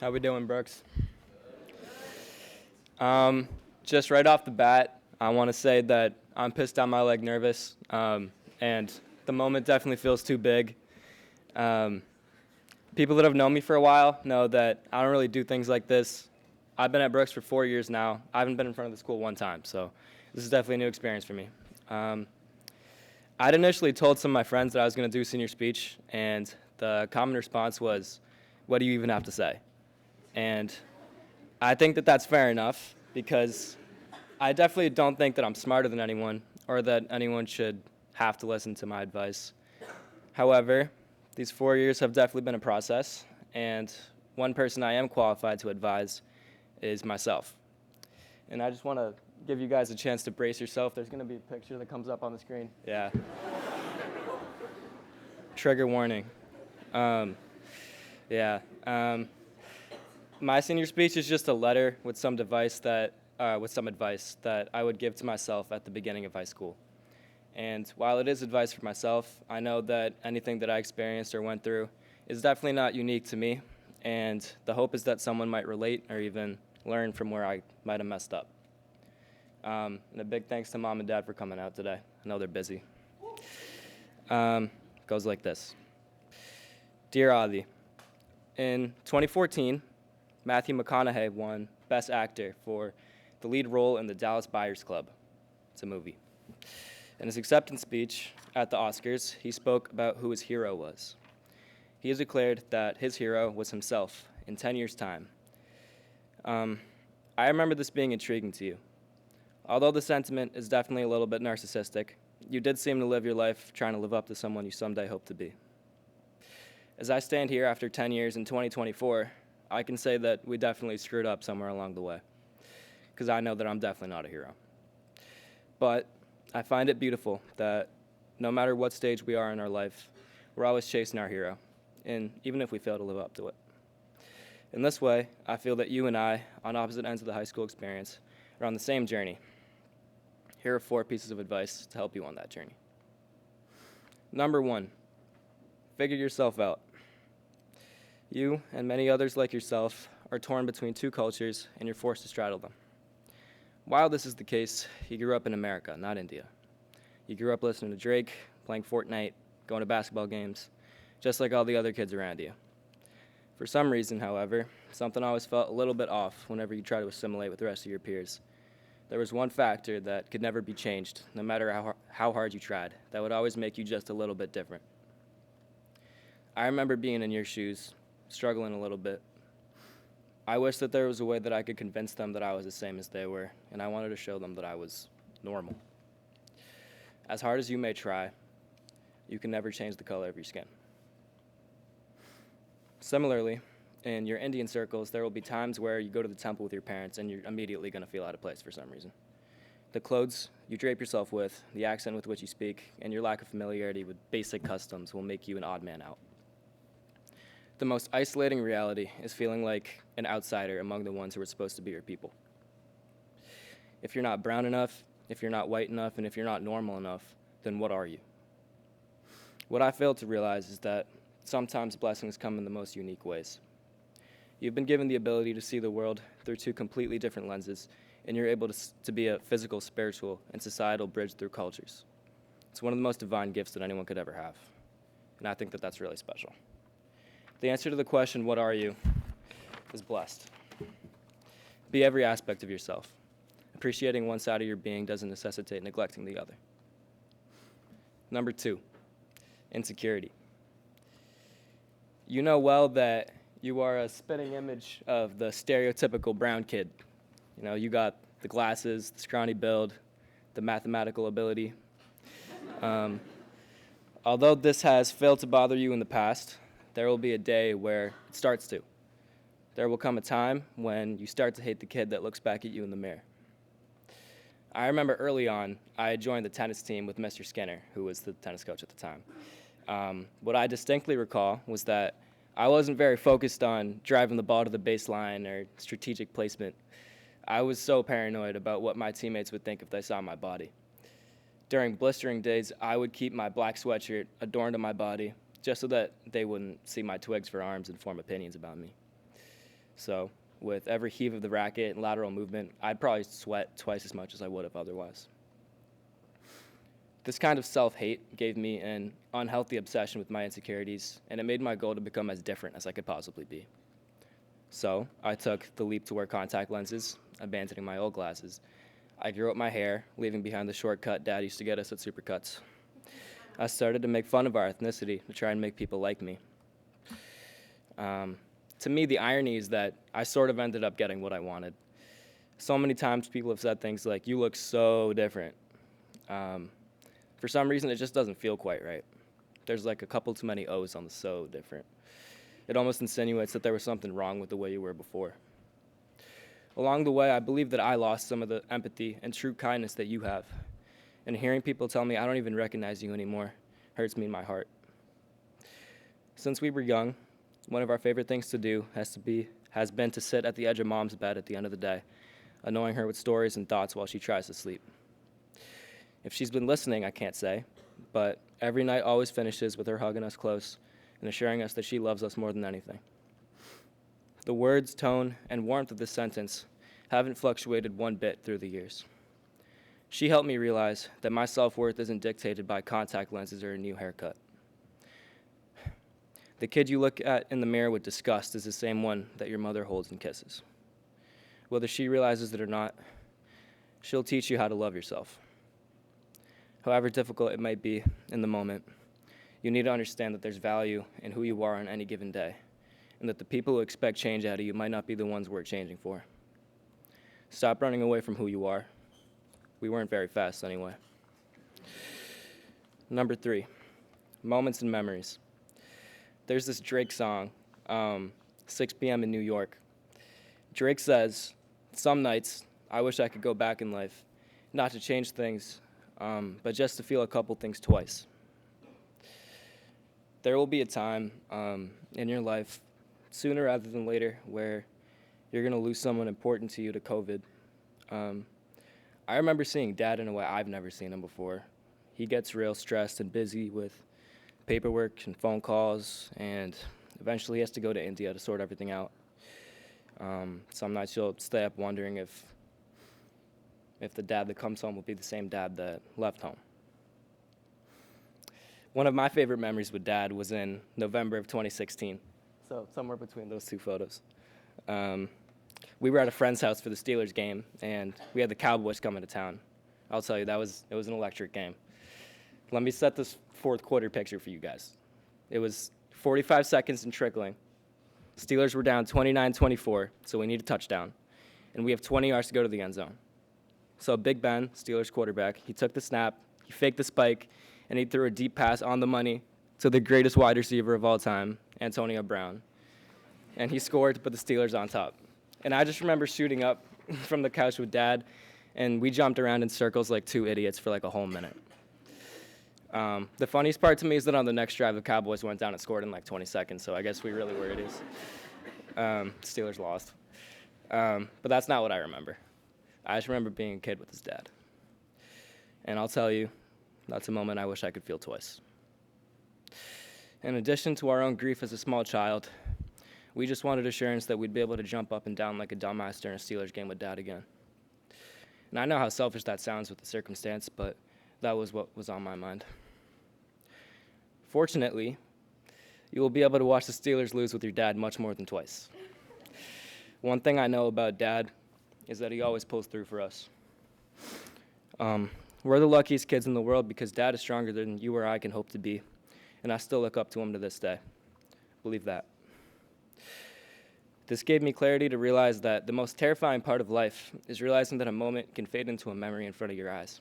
How we doing, Brooks? Just right off the bat, I want to say that I'm pissed down my leg nervous, and the moment definitely feels too big. Um, People that have known me for a while know that I don't really do things like this. I've been at Brooks for 4 years now. I haven't been in front of the school one time, so this is definitely a new experience for me. Um, I'd initially told some of my friends that I was going to do senior speech, and the common response was, "What do you even have to say?" And I think that that's fair enough because I definitely don't think that I'm smarter than anyone or that anyone should have to listen to my advice. However, these 4 years have definitely been a process, and one person I am qualified to advise is myself. And I just want to give you guys a chance to brace yourself. There's going to be a picture that comes up on the screen. Yeah. Trigger warning. Um, yeah. My senior speech is just a letter with some advice that I would give to myself at the beginning of high school. And while it is advice for myself, I know that anything that I experienced or went through is definitely not unique to me. And the hope is that someone might relate or even learn from where I might have messed up. And a big thanks to Mom and Dad for coming out today. I know they're busy. Goes like this. Dear Avi, in 2014, Matthew McConaughey won Best Actor for the lead role in the Dallas Buyers Club. It's a movie. In his acceptance speech at the Oscars, he spoke about who his hero was. He has declared that his hero was himself in 10 years' time. I remember this being intriguing to you. Although the sentiment is definitely a little bit narcissistic, you did seem to live your life trying to live up to someone you someday hope to be. As I stand here after 10 years in 2024, I can say that we definitely screwed up somewhere along the way, because I know that I'm definitely not a hero. But I find it beautiful that no matter what stage we are in our life, we're always chasing our hero, and even if we fail to live up to it. In this way, I feel that you and I, on opposite ends of the high school experience, are on the same journey. Here are 4 pieces of advice to help you on that journey. Number 1, figure yourself out. You and many others like yourself are torn between 2 cultures, and you're forced to straddle them. While this is the case, you grew up in America, not India. You grew up listening to Drake, playing Fortnite, going to basketball games, just like all the other kids around you. For some reason, however, something always felt a little bit off whenever you try to assimilate with the rest of your peers. There was one factor that could never be changed, no matter how hard you tried, that would always make you just a little bit different. I remember being in your shoes, struggling a little bit. I wish that there was a way that I could convince them that I was the same as they were, and I wanted to show them that I was normal. As hard as you may try, you can never change the color of your skin. Similarly, in your Indian circles, there will be times where you go to the temple with your parents and you're immediately going to feel out of place for some reason. The clothes you drape yourself with, the accent with which you speak, and your lack of familiarity with basic customs will make you an odd man out. The most isolating reality is feeling like an outsider among the ones who are supposed to be your people. If you're not brown enough, if you're not white enough, and if you're not normal enough, then what are you? What I failed to realize is that sometimes blessings come in the most unique ways. You've been given the ability to see the world through 2 completely different lenses, and you're able to be a physical, spiritual, and societal bridge through cultures. It's one of the most divine gifts that anyone could ever have, and I think that that's really special. The answer to the question, what are you, is blessed. Be every aspect of yourself. Appreciating one side of your being doesn't necessitate neglecting the other. Number 2, insecurity. You know well that you are a spitting image of the stereotypical brown kid. You know, you got the glasses, the scrawny build, the mathematical ability. Although this has failed to bother you in the past, there will be a day where it starts to. There will come a time when you start to hate the kid that looks back at you in the mirror. I remember early on, I joined the tennis team with Mr. Skinner, who was the tennis coach at the time. What I distinctly recall was that I wasn't very focused on driving the ball to the baseline or strategic placement. I was so paranoid about what my teammates would think if they saw my body. During blistering days, I would keep my black sweatshirt adorned on my body just so that they wouldn't see my twigs for arms and form opinions about me. So with every heave of the racket and lateral movement, I'd probably sweat twice as much as I would have otherwise. This kind of self-hate gave me an unhealthy obsession with my insecurities, and it made my goal to become as different as I could possibly be. So I took the leap to wear contact lenses, abandoning my old glasses. I grew up my hair, leaving behind the shortcut Dad used to get us at Supercuts. I started to make fun of our ethnicity to try and make people like me. To me, the irony is that I sort of ended up getting what I wanted. So many times people have said things like, "You look so different." For some reason, it just doesn't feel quite right. There's like a couple too many O's on the "so different." It almost insinuates that there was something wrong with the way you were before. Along the way, I believe that I lost some of the empathy and true kindness that you have. And hearing people tell me I don't even recognize you anymore hurts me in my heart. Since we were young, one of our favorite things to do has been to sit at the edge of Mom's bed at the end of the day, annoying her with stories and thoughts while she tries to sleep. If she's been listening, I can't say, but every night always finishes with her hugging us close and assuring us that she loves us more than anything. The words, tone, and warmth of this sentence haven't fluctuated one bit through the years. She helped me realize that my self-worth isn't dictated by contact lenses or a new haircut. The kid you look at in the mirror with disgust is the same one that your mother holds and kisses. Whether she realizes it or not, she'll teach you how to love yourself. However difficult it might be in the moment, you need to understand that there's value in who you are on any given day, and that the people who expect change out of you might not be the ones worth changing for. Stop running away from who you are. We weren't very fast anyway. Number 3, moments and memories. There's this Drake song, 6 p.m. in New York. Drake says, "Some nights, I wish I could go back in life, not to change things, but just to feel a couple things twice." There will be a time in your life, sooner rather than later, where you're going to lose someone important to you to COVID. I remember seeing Dad in a way I've never seen him before. He gets real stressed and busy with paperwork and phone calls, and eventually he has to go to India to sort everything out. Some nights you'll stay up wondering if the dad that comes home will be the same dad that left home. One of my favorite memories with Dad was in November of 2016, so somewhere between those two photos. We were at a friend's house for the Steelers game, and we had the Cowboys coming to town. I'll tell you, it was an electric game. Let me set this fourth quarter picture for you guys. It was 45 seconds and trickling. Steelers were down 29-24, so we need a touchdown. And we have 20 yards to go to the end zone. So Big Ben, Steelers quarterback, he took the snap, he faked the spike, and he threw a deep pass on the money to the greatest wide receiver of all time, Antonio Brown. And he scored to put the Steelers on top. And I just remember shooting up from the couch with Dad, and we jumped around in circles like two idiots for like a whole minute. The funniest part to me is that on the next drive, the Cowboys went down and scored in like 20 seconds, so I guess we really were idiots. Steelers lost. But that's not what I remember. I just remember being a kid with his dad. And I'll tell you, that's a moment I wish I could feel twice. In addition to our own grief as a small child, we just wanted assurance that we'd be able to jump up and down like a dumbass during a Steelers game with Dad again. And I know how selfish that sounds with the circumstance, but that was what was on my mind. Fortunately, you will be able to watch the Steelers lose with your dad much more than twice. One thing I know about Dad is that he always pulls through for us. We're the luckiest kids in the world because Dad is stronger than you or I can hope to be, and I still look up to him to this day. Believe that. This gave me clarity to realize that the most terrifying part of life is realizing that a moment can fade into a memory in front of your eyes,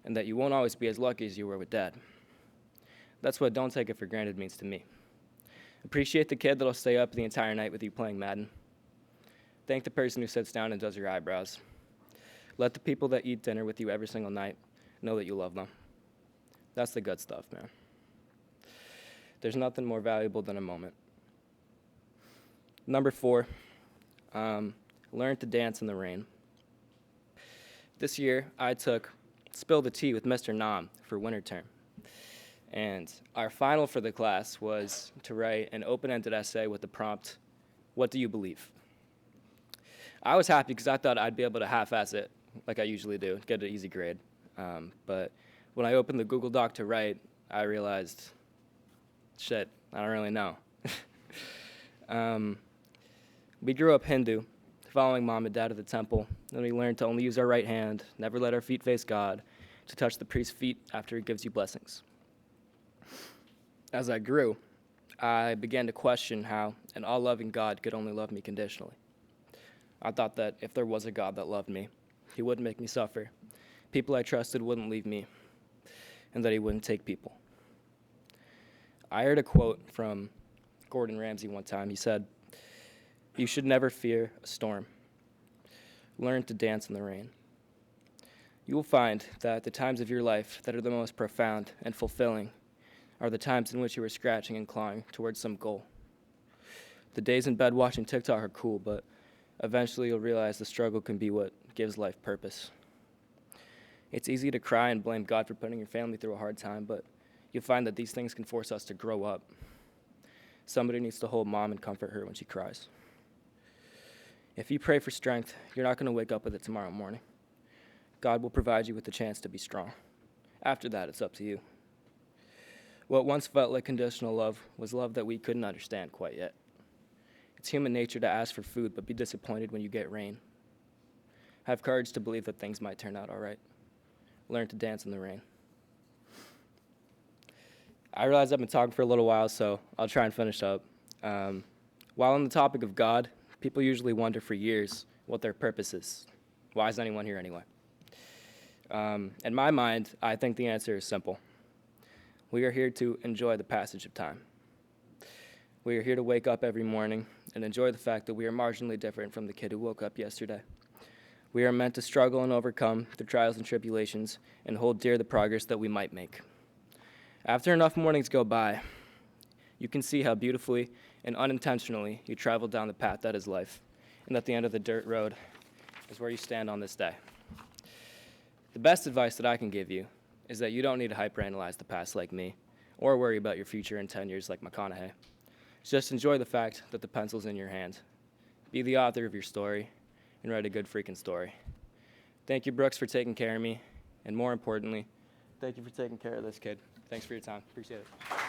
and that you won't always be as lucky as you were with Dad. That's what "don't take it for granted" means to me. Appreciate the kid that'll stay up the entire night with you playing Madden. Thank the person who sits down and does your eyebrows. Let the people that eat dinner with you every single night know that you love them. That's the good stuff, man. There's nothing more valuable than a moment. Number 4, learn to dance in the rain. This year, I took Spill the Tea with Mr. Nam for winter term. And our final for the class was to write an open-ended essay with the prompt, "What do you believe?" I was happy because I thought I'd be able to half-ass it like I usually do, get an easy grade. But when I opened the Google Doc to write, I realized, shit, I don't really know. We grew up Hindu, following mom and dad to the temple, and we learned to only use our right hand, never let our feet face God, to touch the priest's feet after he gives you blessings. As I grew, I began to question how an all-loving God could only love me conditionally. I thought that if there was a God that loved me, he wouldn't make me suffer, people I trusted wouldn't leave me, and that he wouldn't take people. I heard a quote from Gordon Ramsay one time. He said, "You should never fear a storm. Learn to dance in the rain." You will find that the times of your life that are the most profound and fulfilling are the times in which you are scratching and clawing towards some goal. The days in bed watching TikTok are cool, but eventually you'll realize the struggle can be what gives life purpose. It's easy to cry and blame God for putting your family through a hard time, but you'll find that these things can force us to grow up. Somebody needs to hold mom and comfort her when she cries. If you pray for strength, you're not going to wake up with it tomorrow morning. God will provide you with the chance to be strong. After that, it's up to you. What once felt like conditional love was love that we couldn't understand quite yet. It's human nature to ask for food but be disappointed when you get rain. Have courage to believe that things might turn out all right. Learn to dance in the rain. I realize I've been talking for a little while, so I'll try and finish up. While on the topic of God, people usually wonder for years what their purpose is. Why is anyone here anyway? In my mind, I think the answer is simple. We are here to enjoy the passage of time. We are here to wake up every morning and enjoy the fact that we are marginally different from the kid who woke up yesterday. We are meant to struggle and overcome the trials and tribulations and hold dear the progress that we might make. After enough mornings go by, you can see how beautifully and unintentionally you travel down the path that is life, and at the end of the dirt road is where you stand on this day. The best advice that I can give you is that you don't need to hyperanalyze the past like me, or worry about your future in 10 years like McConaughey. Just enjoy the fact that the pencil's in your hand. Be the author of your story, and write a good freaking story. Thank you, Brooks, for taking care of me, and more importantly, thank you for taking care of this kid. Thanks for your time. Appreciate it.